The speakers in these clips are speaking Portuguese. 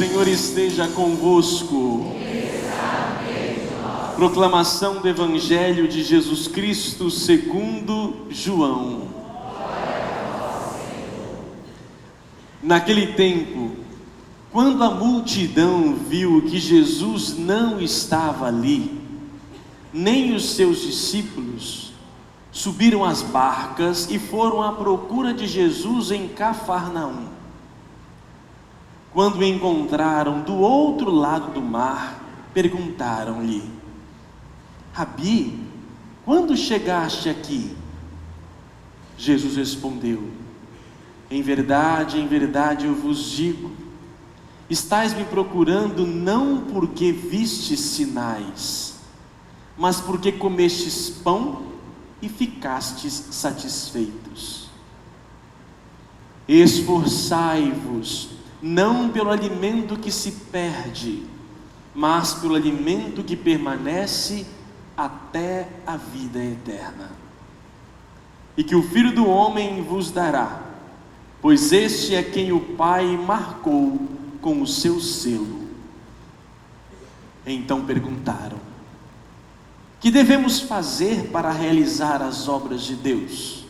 Senhor esteja convosco. Proclamação do Evangelho de Jesus Cristo segundo João. Naquele tempo, quando a multidão viu que Jesus não estava ali, nem os seus discípulos, subiram às barcas e foram à procura de Jesus em Cafarnaum. Quando o encontraram do outro lado do mar, perguntaram-lhe: Rabi, quando chegaste aqui? Jesus respondeu: em verdade eu vos digo, estais me procurando não porque vistes sinais, mas porque comestes pão e ficastes satisfeitos. Esforçai-vos, não pelo alimento que se perde, mas pelo alimento que permanece até a vida eterna, e que o Filho do Homem vos dará, pois este é quem o Pai marcou com o seu selo. Então perguntaram: que devemos fazer para realizar as obras de Deus?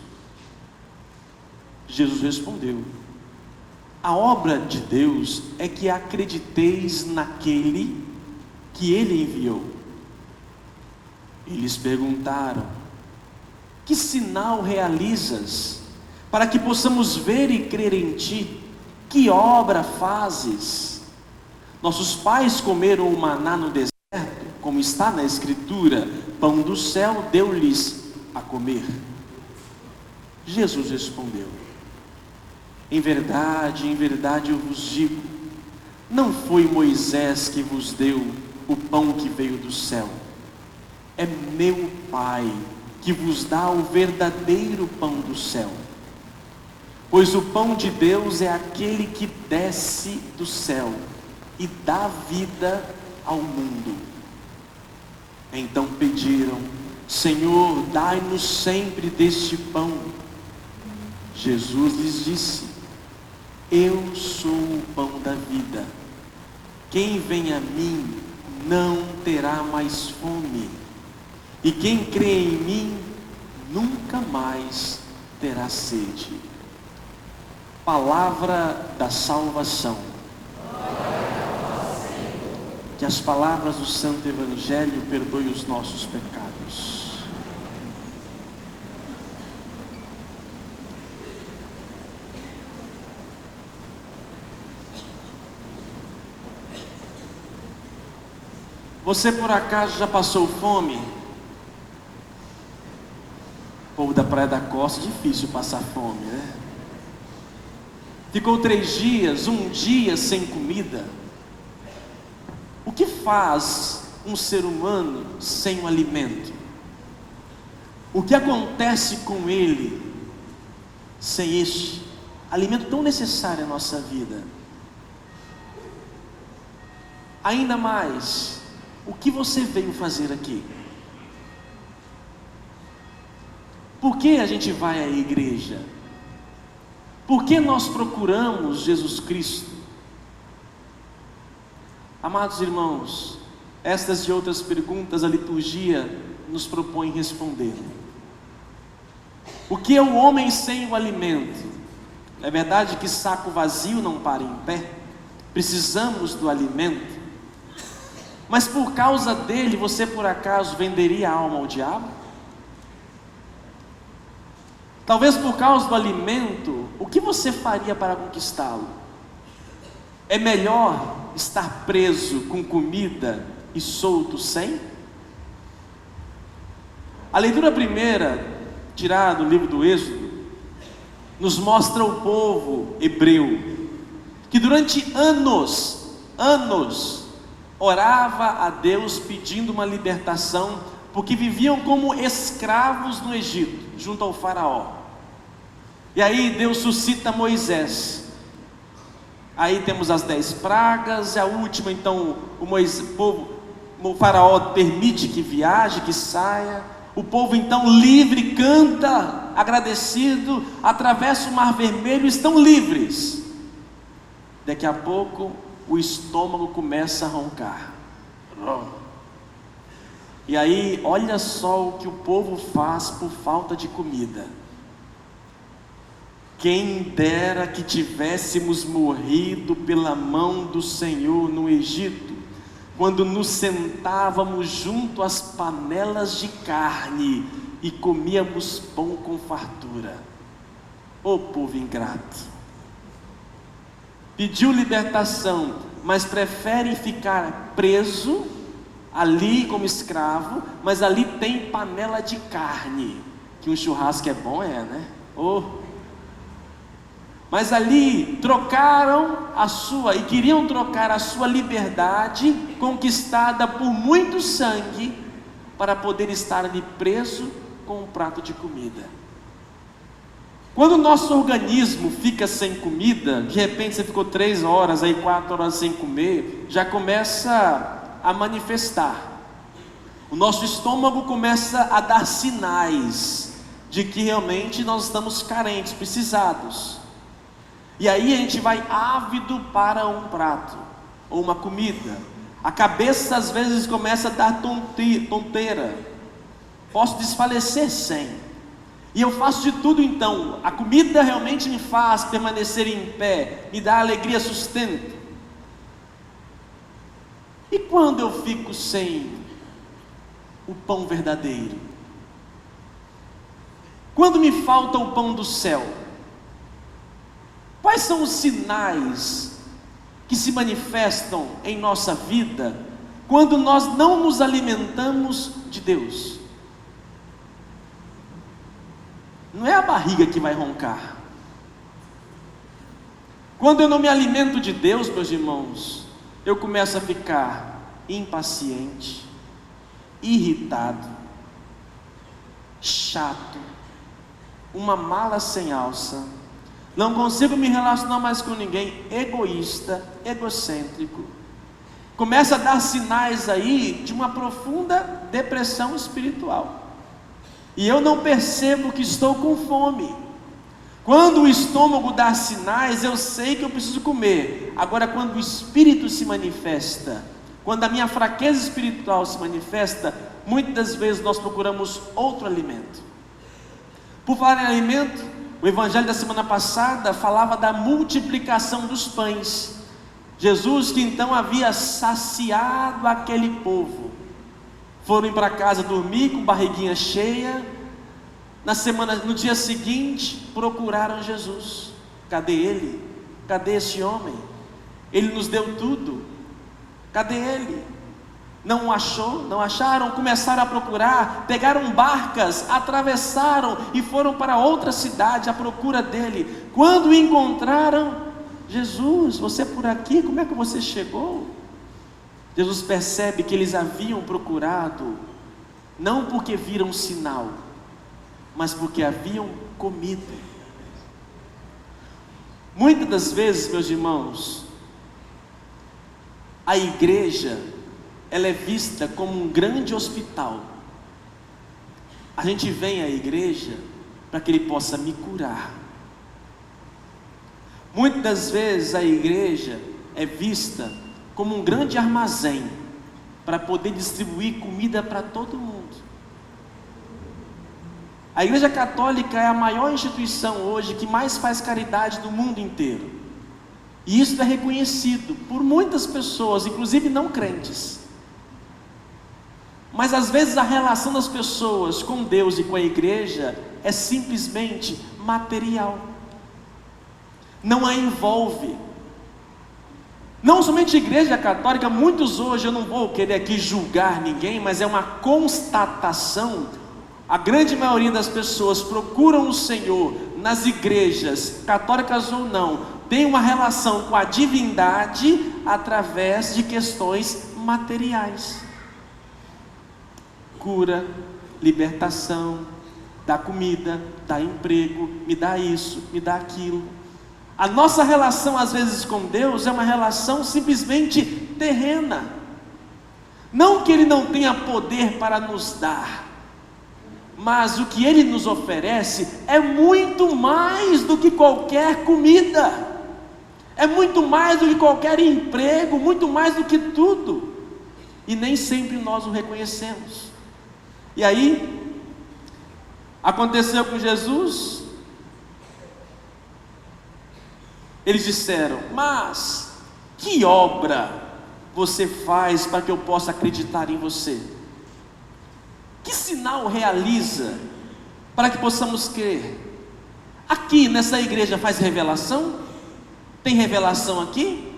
Jesus respondeu: a obra de Deus é que acrediteis naquele que Ele enviou. Eles perguntaram: que sinal realizas, para que possamos ver e crer em Ti? Que obra fazes? Nossos pais comeram o maná no deserto, como está na Escritura: pão do céu deu-lhes a comer. Jesus respondeu: em verdade eu vos digo, não foi Moisés que vos deu o pão que veio do céu, é meu Pai que vos dá o verdadeiro pão do céu. Pois o pão de Deus é aquele que desce do céu e dá vida ao mundo. Então pediram: Senhor, dai-nos sempre deste pão. Jesus lhes disse: eu sou o pão da vida. Quem vem a mim não terá mais fome, e quem crê em mim nunca mais terá sede. Palavra da salvação. Que as palavras do Santo Evangelho perdoem os nossos pecados. Você por acaso já passou fome? O povo da Praia da Costa, difícil passar fome, né? Ficou 3 dias, um dia sem comida. O que faz um ser humano sem o alimento? O que acontece com ele sem este alimento tão necessário à nossa vida? Ainda mais, o que você veio fazer aqui? Por que a gente vai à igreja? Por que nós procuramos Jesus Cristo? Amados irmãos, estas e outras perguntas a liturgia nos propõe responder. O que é o homem sem o alimento? É verdade que saco vazio não para em pé, precisamos do alimento, mas por causa dele você por acaso venderia a alma ao diabo? Talvez por causa do alimento, o que você faria para conquistá-lo? É melhor estar preso com comida e solto sem? A leitura primeira, tirada do livro do Êxodo, nos mostra o povo hebreu, que durante anos, orava a Deus pedindo uma libertação, porque viviam como escravos no Egito, junto ao faraó. E aí Deus suscita Moisés. Aí temos as 10 pragas, e a última então, o faraó permite que viaje, que saia. O povo então livre, canta, agradecido, atravessa o mar vermelho, estão livres. Daqui a pouco o estômago começa a roncar. E aí, olha só o que o povo faz por falta de comida. Quem dera que tivéssemos morrido pela mão do Senhor no Egito, quando nos sentávamos junto às panelas de carne e comíamos pão com fartura. Ô povo ingrato! Pediu libertação, mas prefere ficar preso ali como escravo, mas ali tem panela de carne, que um churrasco é bom, né? Mas ali trocaram e queriam trocar a sua liberdade, conquistada por muito sangue, para poder estar ali preso com um prato de comida. Quando o nosso organismo fica sem comida, de repente você ficou 3 horas, 4 horas sem comer, já começa a manifestar. O nosso estômago começa a dar sinais de que realmente nós estamos carentes, precisados. E aí a gente vai ávido para um prato, ou uma comida. A cabeça às vezes começa a dar tonteira. Posso desfalecer sem. E eu faço de tudo então. A comida realmente me faz permanecer em pé, me dá alegria, sustento. E quando eu fico sem o pão verdadeiro? Quando me falta o pão do céu? Quais são os sinais que se manifestam em nossa vida quando nós não nos alimentamos de Deus? Não é a barriga que vai roncar. Quando eu não me alimento de Deus, meus irmãos, eu começo a ficar impaciente, irritado, chato, uma mala sem alça, não consigo me relacionar mais com ninguém, egoísta, egocêntrico. Começa a dar sinais aí de uma profunda depressão espiritual. E eu não percebo que estou com fome. Quando o estômago dá sinais, eu sei que eu preciso comer. Agora, quando o espírito se manifesta, quando a minha fraqueza espiritual se manifesta, muitas das vezes nós procuramos outro alimento. Por falar em alimento, o evangelho da semana passada falava da multiplicação dos pães. Jesus, que então havia saciado aquele povo, foram para casa dormir com barriguinha cheia. No dia seguinte, procuraram Jesus. Cadê ele? Cadê esse homem? Ele nos deu tudo. Cadê ele? Não acharam, começaram a procurar, pegaram barcas, atravessaram e foram para outra cidade à procura dele. Quando o encontraram, Jesus, você é por aqui? Como é que você chegou? Jesus percebe que eles haviam procurado, não porque viram sinal, mas porque haviam comido. Muitas das vezes, meus irmãos, a igreja, ela é vista como um grande hospital. A gente vem à igreja para que Ele possa me curar. Muitas das vezes a igreja é vista como um grande armazém para poder distribuir comida para todo mundo. A Igreja Católica é a maior instituição hoje que mais faz caridade no mundo inteiro. E isso é reconhecido por muitas pessoas, inclusive não crentes. Mas às vezes a relação das pessoas com Deus e com a igreja é simplesmente material. Não a envolve. Não somente a Igreja Católica, muitos hoje, eu não vou querer aqui julgar ninguém, mas é uma constatação. A grande maioria das pessoas procuram o Senhor nas igrejas, católicas ou não, tem uma relação com a divindade através de questões materiais. Cura, libertação, dá comida, dá emprego, me dá isso, me dá aquilo. A nossa relação às vezes com Deus é uma relação simplesmente terrena. Não que Ele não tenha poder para nos dar, mas o que Ele nos oferece é muito mais do que qualquer comida. é muito mais do que qualquer emprego, muito mais do que tudo, e nem sempre nós o reconhecemos. E aí, aconteceu com Jesus, eles disseram: mas que obra você faz para que eu possa acreditar em você? Que sinal realiza para que possamos crer? Aqui nessa igreja faz revelação? Tem revelação aqui?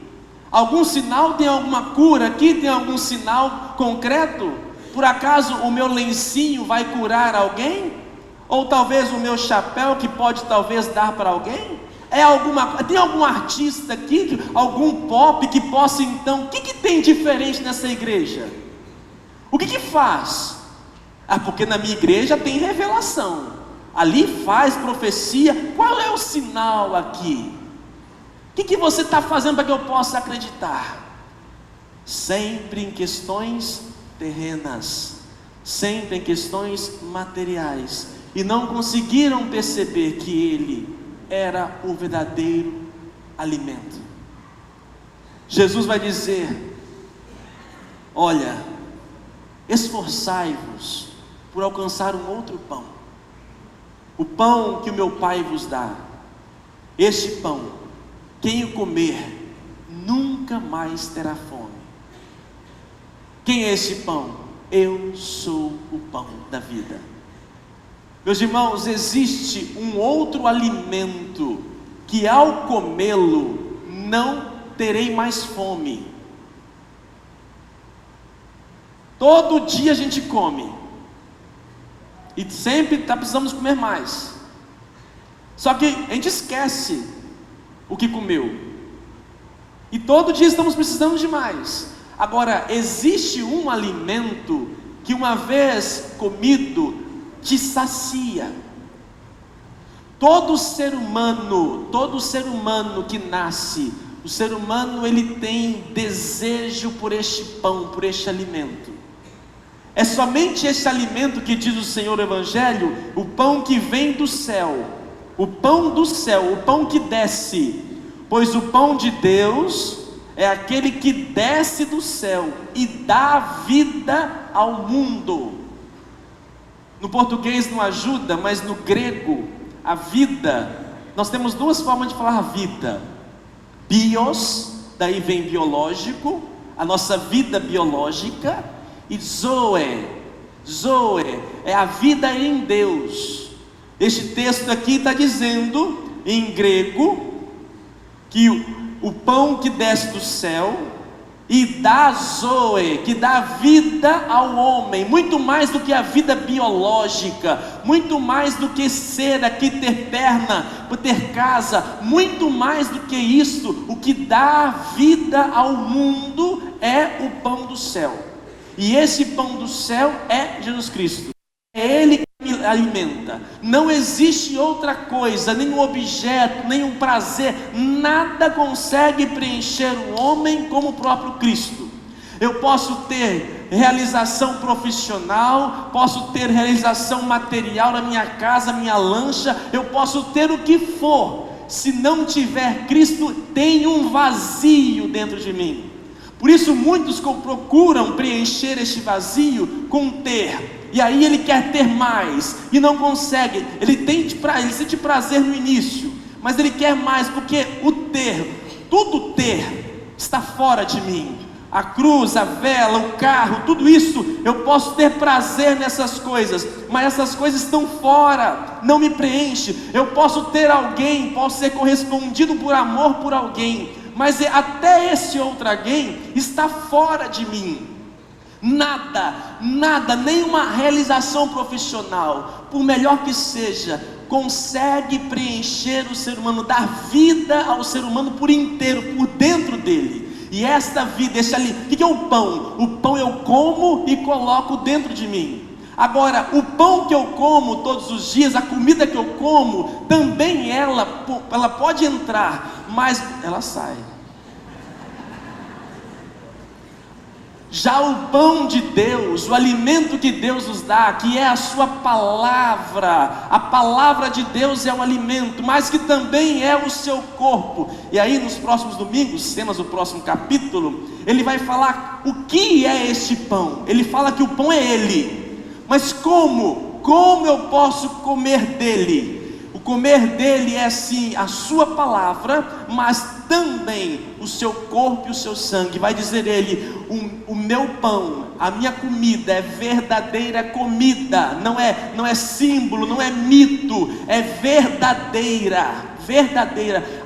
Algum sinal? Tem alguma cura aqui? Tem algum sinal concreto? Por acaso o meu lencinho vai curar alguém? Ou talvez o meu chapéu que pode talvez dar para alguém? Tem algum artista aqui, algum pop que possa então, o que tem diferente nessa igreja? O que faz? Porque na minha igreja tem revelação, ali faz profecia. Qual é o sinal aqui? O que você está fazendo para que eu possa acreditar? Sempre em questões terrenas, sempre em questões materiais, e não conseguiram perceber que Ele era o verdadeiro alimento. Jesus vai dizer: olha, esforçai-vos por alcançar um outro pão, o pão que o meu Pai vos dá. Este pão, quem o comer, nunca mais terá fome. Quem é esse pão? Eu sou o pão da vida. Meus irmãos, existe um outro alimento que ao comê-lo não terei mais fome. Todo dia a gente come e sempre precisamos comer mais. Só que a gente esquece o que comeu, e todo dia estamos precisando de mais. Agora, existe um alimento que uma vez comido te sacia. Todo ser humano que nasce, o ser humano ele tem desejo por este pão, por este alimento. É somente este alimento que diz o Senhor no Evangelho, o pão que vem do céu, o pão do céu, o pão que desce, pois o pão de Deus é aquele que desce do céu e dá vida ao mundo. No português não ajuda, mas no grego, a vida, nós temos duas formas de falar vida: bios, daí vem biológico, a nossa vida biológica, e zoe é a vida em Deus. Este texto aqui está dizendo, em grego, que o pão que desce do céu e dá zoe, que dá vida ao homem, muito mais do que a vida biológica, muito mais do que ser aqui, ter perna, ter casa, muito mais do que isso. O que dá vida ao mundo é o pão do céu, e esse pão do céu é Jesus Cristo. É Ele que me alimenta. Não existe outra coisa, nenhum objeto, nenhum prazer, nada consegue preencher o homem como o próprio Cristo. Eu posso ter realização profissional, posso ter realização material na minha casa, minha lancha, eu posso ter o que for, se não tiver Cristo, tem um vazio dentro de mim. Por isso muitos procuram preencher este vazio com ter. E aí ele quer ter mais e não consegue. Ele sente prazer no início, mas ele quer mais, porque tudo ter está fora de mim. A cruz, a vela, o carro, tudo isso, eu posso ter prazer nessas coisas, mas essas coisas estão fora, não me preenche. Eu posso ter alguém, posso ser correspondido por amor por alguém, mas até esse outro alguém está fora de mim. Nada, nenhuma realização profissional, por melhor que seja, consegue preencher o ser humano, dar vida ao ser humano por inteiro, por dentro dele. E esta vida, o que é o pão? O pão eu como e coloco dentro de mim. Agora, o pão que eu como todos os dias, a comida que eu como, também ela pode entrar, mas ela sai. Já o pão de Deus, o alimento que Deus nos dá, que é a sua palavra, a palavra de Deus é um alimento, mas que também é o seu corpo. E aí nos próximos domingos, temas do próximo capítulo, ele vai falar o que é este pão. Ele fala que o pão é ele, mas como eu posso comer dele? O comer dele é sim a sua palavra, mas também o seu corpo e o seu sangue. Vai dizer ele: o meu pão, a minha comida é verdadeira comida, não é símbolo, não é mito, é verdadeira.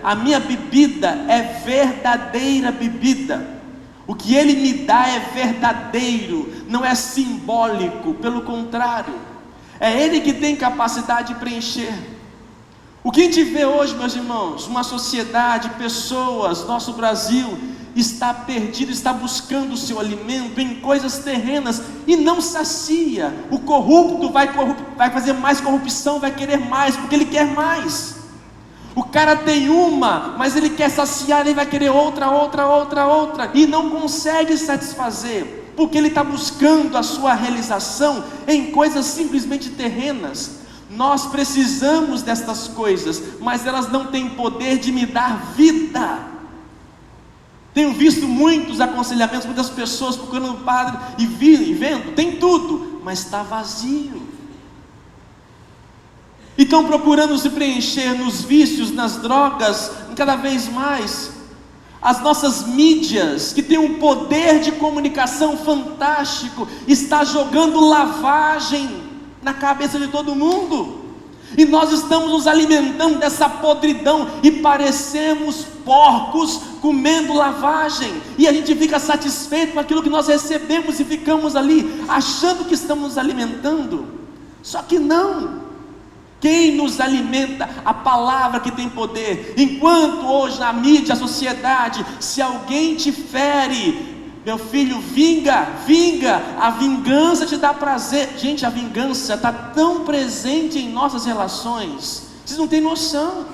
A minha bebida é verdadeira bebida. O que ele me dá é verdadeiro, não é simbólico, pelo contrário, é ele que tem capacidade de preencher. O que a gente vê hoje, meus irmãos, uma sociedade, pessoas, nosso Brasil está perdido, está buscando o seu alimento em coisas terrenas e não sacia. O corrupto vai fazer mais corrupção, vai querer mais, porque ele quer mais. O cara tem uma, mas ele quer saciar, ele vai querer outra, e não consegue satisfazer, porque ele está buscando a sua realização em coisas simplesmente terrenas. Nós precisamos destas coisas, mas elas não têm poder de me dar vida. Tenho visto muitos aconselhamentos, muitas pessoas procurando um padre e vendo, tem tudo, mas está vazio. E estão procurando se preencher nos vícios, nas drogas, cada vez mais. As nossas mídias, que têm um poder de comunicação fantástico, está jogando lavagem na cabeça de todo mundo, e nós estamos nos alimentando dessa podridão, e parecemos porcos comendo lavagem, e a gente fica satisfeito com aquilo que nós recebemos, e ficamos ali, achando que estamos nos alimentando, só que não. Quem nos alimenta? A palavra que tem poder. Enquanto hoje na mídia, a sociedade, se alguém te fere, meu filho, vinga, a vingança te dá prazer. Gente, a vingança está tão presente em nossas relações, vocês não têm noção.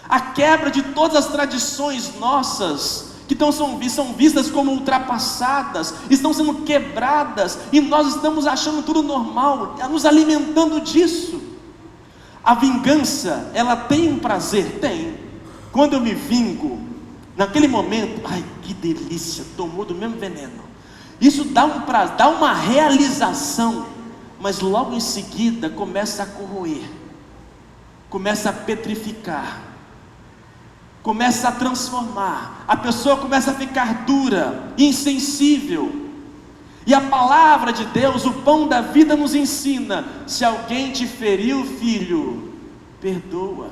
A quebra de todas as tradições nossas, que são vistas como ultrapassadas, estão sendo quebradas, e nós estamos achando tudo normal, nos alimentando disso. A vingança, ela tem um prazer? Tem. Quando eu me vingo, naquele momento, ai que delícia, tomou do mesmo veneno. Isso dá um prazer, dá uma realização, mas logo em seguida começa a corroer, começa a petrificar, começa a transformar, a pessoa começa a ficar dura, insensível. E a palavra de Deus, o pão da vida, nos ensina: se alguém te feriu, filho, perdoa.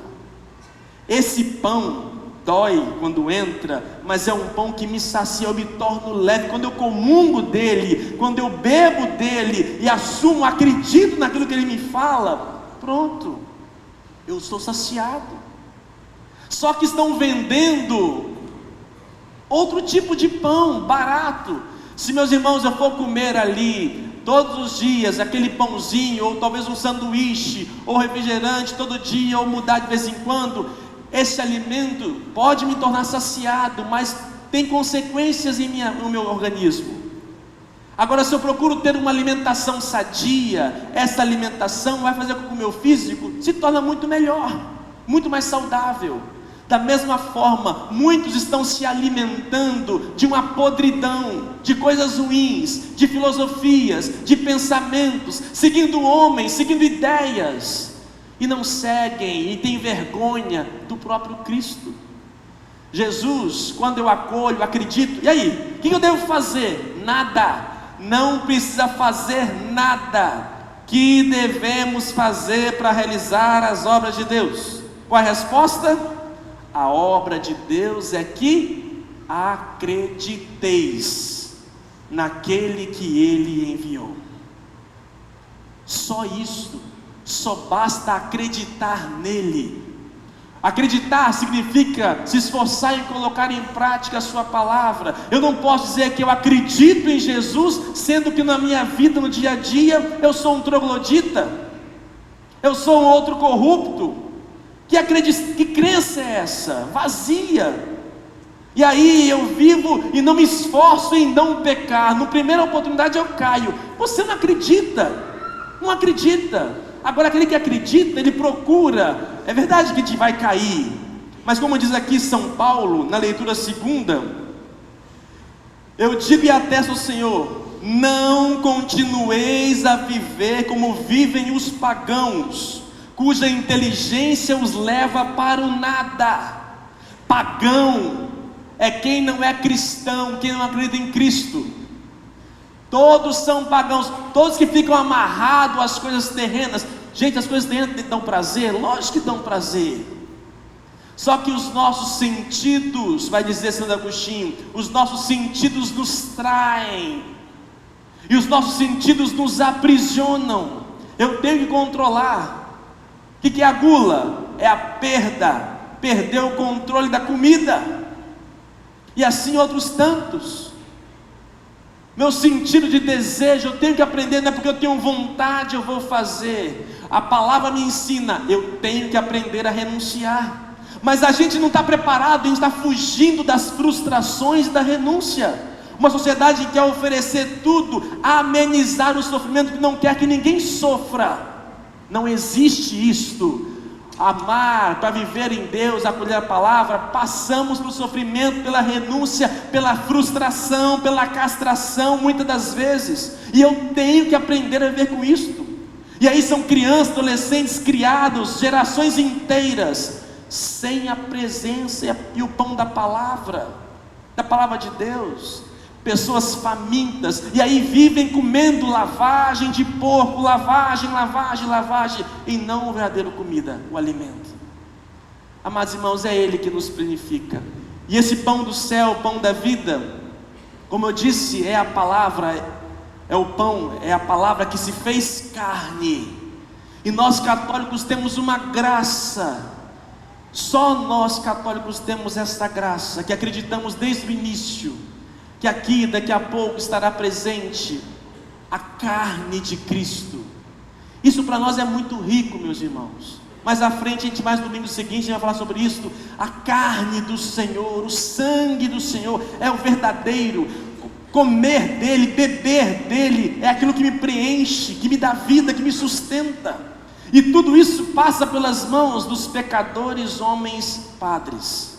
Esse pão dói quando entra, mas é um pão que me sacia, eu me torno leve. Quando eu comungo dele, quando eu bebo dele e assumo, acredito naquilo que ele me fala, pronto, eu sou saciado. Só que estão vendendo outro tipo de pão barato. Se, meus irmãos, eu for comer ali todos os dias aquele pãozinho, ou talvez um sanduíche, ou refrigerante todo dia, ou mudar de vez em quando, esse alimento pode me tornar saciado, mas tem consequências no meu organismo. Agora, se eu procuro ter uma alimentação sadia, essa alimentação vai fazer com que o meu físico se torne muito melhor, muito mais saudável. Da mesma forma, muitos estão se alimentando de uma podridão, de coisas ruins, de filosofias, de pensamentos, seguindo homens, seguindo ideias, e não seguem, e têm vergonha do próprio Cristo. Jesus, quando eu acolho, acredito, e aí, o que eu devo fazer? Nada, não precisa fazer nada. Que devemos fazer para realizar as obras de Deus? Qual a resposta? A obra de Deus é que acrediteis naquele que Ele enviou. Só isso, só basta acreditar nele. Acreditar significa se esforçar em colocar em prática a sua palavra. Eu não posso dizer que eu acredito em Jesus, sendo que na minha vida, no dia a dia, eu sou um troglodita, eu sou um outro corrupto. Que crença é essa? Vazia. E aí eu vivo e não me esforço em não pecar. Na primeira oportunidade eu caio. Você não acredita, não acredita. Agora aquele que acredita, ele procura. É verdade que a gente vai cair, mas como diz aqui São Paulo, na leitura segunda, eu digo e atesto ao Senhor: não continueis a viver como vivem os pagãos, cuja inteligência os leva para o nada. Pagão é quem não é cristão, quem não acredita em Cristo. Todos são pagãos, todos que ficam amarrados às coisas terrenas. Gente, as coisas terrenas dão prazer? Lógico que dão prazer. Só que os nossos sentidos, vai dizer Santo Agostinho, os nossos sentidos nos traem, e os nossos sentidos nos aprisionam. Eu tenho que controlar. O que é a gula? É a perda, perder o controle da comida. E assim outros tantos. Meu sentido de desejo, eu tenho que aprender, não é porque eu tenho vontade eu vou fazer. A palavra me ensina, eu tenho que aprender a renunciar. Mas a gente não está preparado, a gente está fugindo das frustrações da renúncia. Uma sociedade que quer oferecer tudo, amenizar o sofrimento, que não quer que ninguém sofra. Não existe isto. Amar, para viver em Deus, acolher a palavra, passamos pelo sofrimento, pela renúncia, pela frustração, pela castração, muitas das vezes, e eu tenho que aprender a viver com isto. E aí são crianças, adolescentes, criados, gerações inteiras, sem a presença e o pão da palavra de Deus, pessoas famintas, e aí vivem comendo lavagem de porco, lavagem, e não o verdadeiro comida, o alimento. Amados irmãos, é Ele que nos planifica, e esse pão do céu, o pão da vida, como eu disse, é a palavra, é o pão, é a palavra que se fez carne, e nós católicos temos uma graça. Só nós católicos temos essa graça, que acreditamos desde o início, que aqui daqui a pouco estará presente a carne de Cristo. Isso para nós é muito rico, meus irmãos. Mais à frente, mais no domingo seguinte, a gente vai falar sobre isso. A carne do Senhor, o sangue do Senhor é o verdadeiro. Comer dele, beber dele, é aquilo que me preenche, que me dá vida, que me sustenta. E tudo isso passa pelas mãos dos pecadores, homens, padres.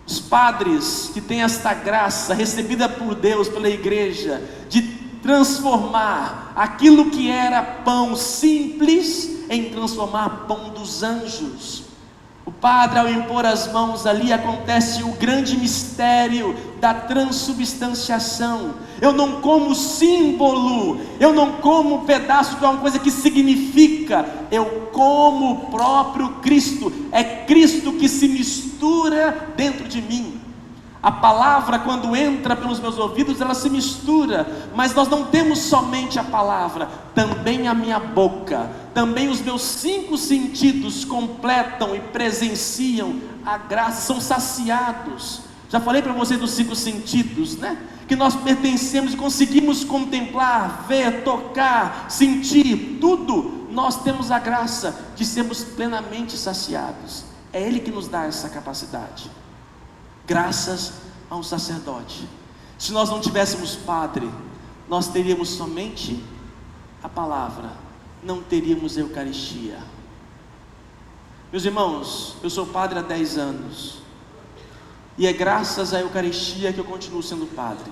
Os padres que têm esta graça recebida por Deus, pela igreja, de transformar aquilo que era pão simples em transformar pão dos anjos. O padre, ao impor as mãos ali, acontece o grande mistério da transubstanciação. Eu não como símbolo, eu não como um pedaço de uma coisa que significa, eu como o próprio Cristo. É Cristo que se mistura dentro de mim. A palavra, quando entra pelos meus ouvidos, ela se mistura, mas nós não temos somente a palavra, também a minha boca, também os meus 5 sentidos completam e presenciam a graça, são saciados. Já falei para vocês dos 5 sentidos, né? Que nós pertencemos e conseguimos contemplar, ver, tocar, sentir, tudo. Nós temos a graça de sermos plenamente saciados. É Ele que nos dá essa capacidade. Graças a um sacerdote. Se nós não tivéssemos padre, nós teríamos somente a palavra, não teríamos Eucaristia. Meus irmãos, eu sou padre há 10 anos, e é graças à Eucaristia que eu continuo sendo padre.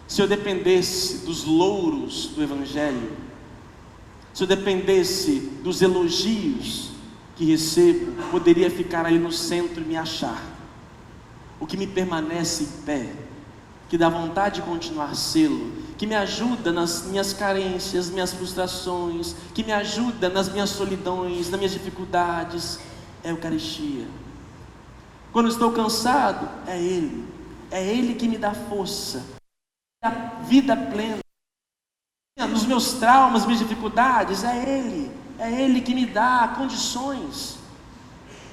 Se eu dependesse dos louros do Evangelho, se eu dependesse dos elogios que recebo, poderia ficar ali no centro e me achar. O que me permanece em pé, que dá vontade de continuar sê-lo, que me ajuda nas minhas carências, minhas frustrações, que me ajuda nas minhas solidões, nas minhas dificuldades, é a Eucaristia. Quando estou cansado, é Ele que me dá força, a vida plena. Nos meus traumas, minhas dificuldades, é Ele que me dá condições.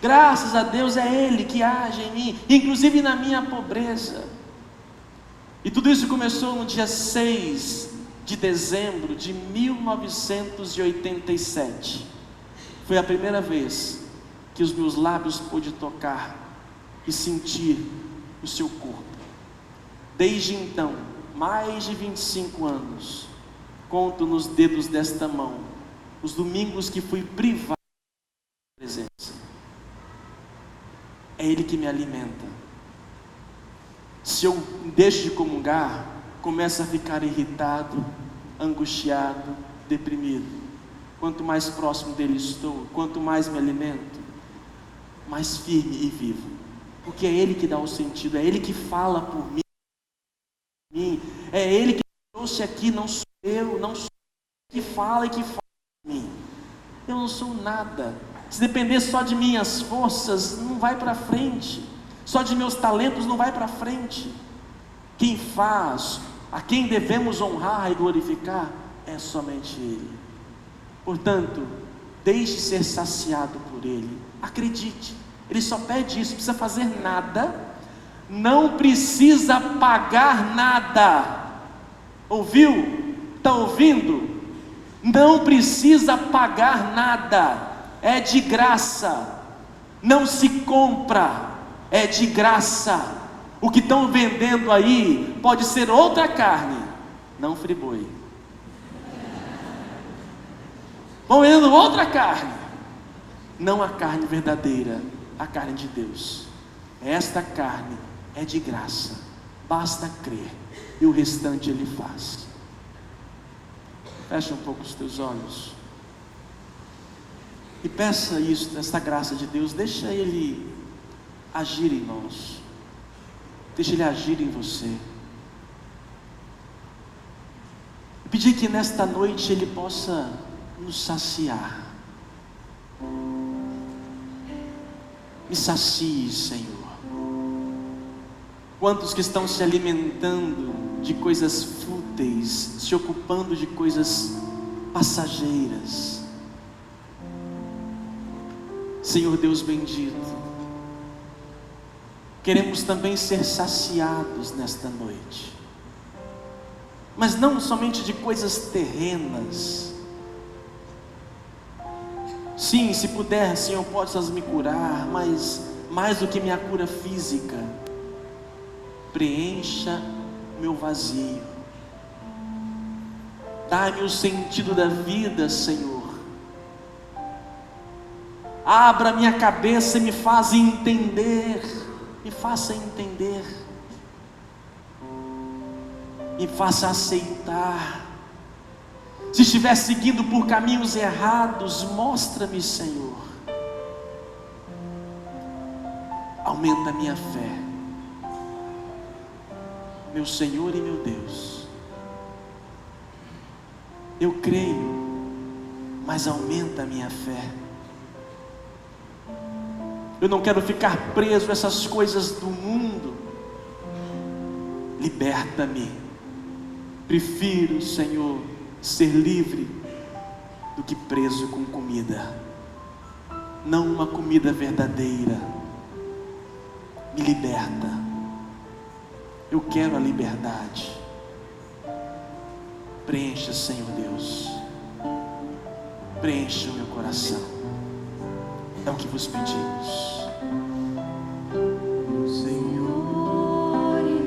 Graças a Deus é Ele que age em mim, inclusive na minha pobreza. E tudo isso começou no dia 6 de dezembro de 1987. Foi a primeira vez que os meus lábios pôde tocar e sentir o seu corpo. Desde então, mais de 25 anos, conto nos dedos desta mão os domingos que fui privado da presença. É Ele que me alimenta. Se eu deixo de comungar, começo a ficar irritado, angustiado, deprimido. Quanto mais próximo dele estou, quanto mais me alimento, mais firme e vivo. Porque é Ele que dá o sentido, é Ele que fala por mim. É Ele que me trouxe aqui, não sou eu, não sou eu que fala e que fala por mim. Eu não sou nada. Se depender só de minhas forças, não vai para frente. Só de meus talentos não vai para frente. Quem faz, a quem devemos honrar e glorificar, é somente Ele. Portanto, deixe ser saciado por Ele. Acredite, Ele só pede isso, não precisa fazer nada, não precisa pagar nada. Ouviu? Está ouvindo? Não precisa pagar nada, é de graça, não se compra, é de graça. O que estão vendendo aí pode ser outra carne, não friboi. Estão vendendo outra carne, não a carne verdadeira, a carne de Deus. Esta carne é de graça, basta crer, e o restante Ele faz. Fecha um pouco os teus olhos e peça isso, esta graça de Deus. Deixa Ele agir em nós, deixa Ele agir em você. Eu pedi que nesta noite Ele possa nos saciar. Me sacie, Senhor. Quantos que estão se alimentando de coisas fúteis, se ocupando de coisas passageiras. Senhor Deus bendito, queremos também ser saciados nesta noite, mas não somente de coisas terrenas. Sim, se puder, Senhor, possas me curar, mas mais do que minha cura física, preencha meu vazio, dá-me o sentido da vida, Senhor. Abra minha cabeça e me faça entender, me faça entender, me faça aceitar. Se estiver seguindo por caminhos errados, mostra-me, Senhor. Aumenta a minha fé, meu Senhor e meu Deus. Eu creio, mas aumenta a minha fé. Eu não quero ficar preso a essas coisas do mundo. Liberta-me. Prefiro, Senhor, ser livre do que preso com comida, não uma comida verdadeira. Me liberta. Eu quero a liberdade. Preencha, Senhor Deus, preencha o meu coração. É o que vos pedimos. Senhor e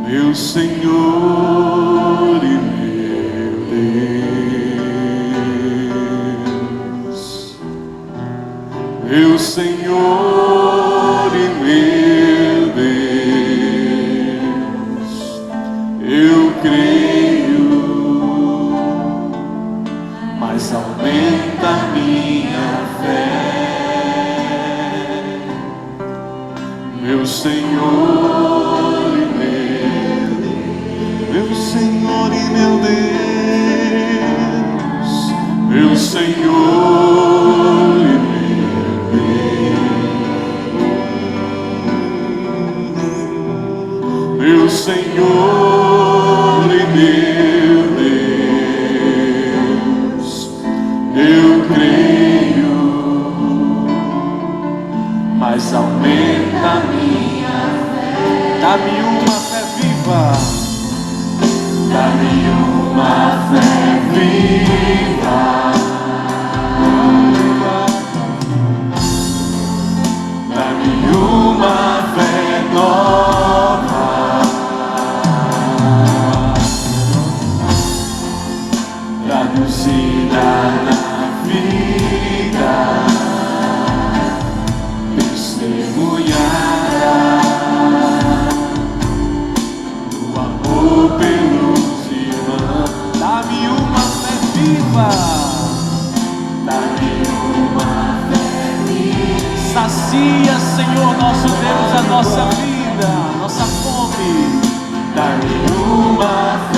meu Senhor e meu Deus, meu Senhor e meu Deus, eu creio, mas aumenta a minha fé, meu Senhor e meu Senhor e meu Deus, meu Senhor e meu Senhor e meu Deus, eu creio, mas aumenta a minha fé. Dá-me uma fé viva. Dá-me uma fé viva, viva. Dá-me uma fé viva. Sacia, Senhor nosso Deus, a nossa vida, a nossa fome. Dá-me uma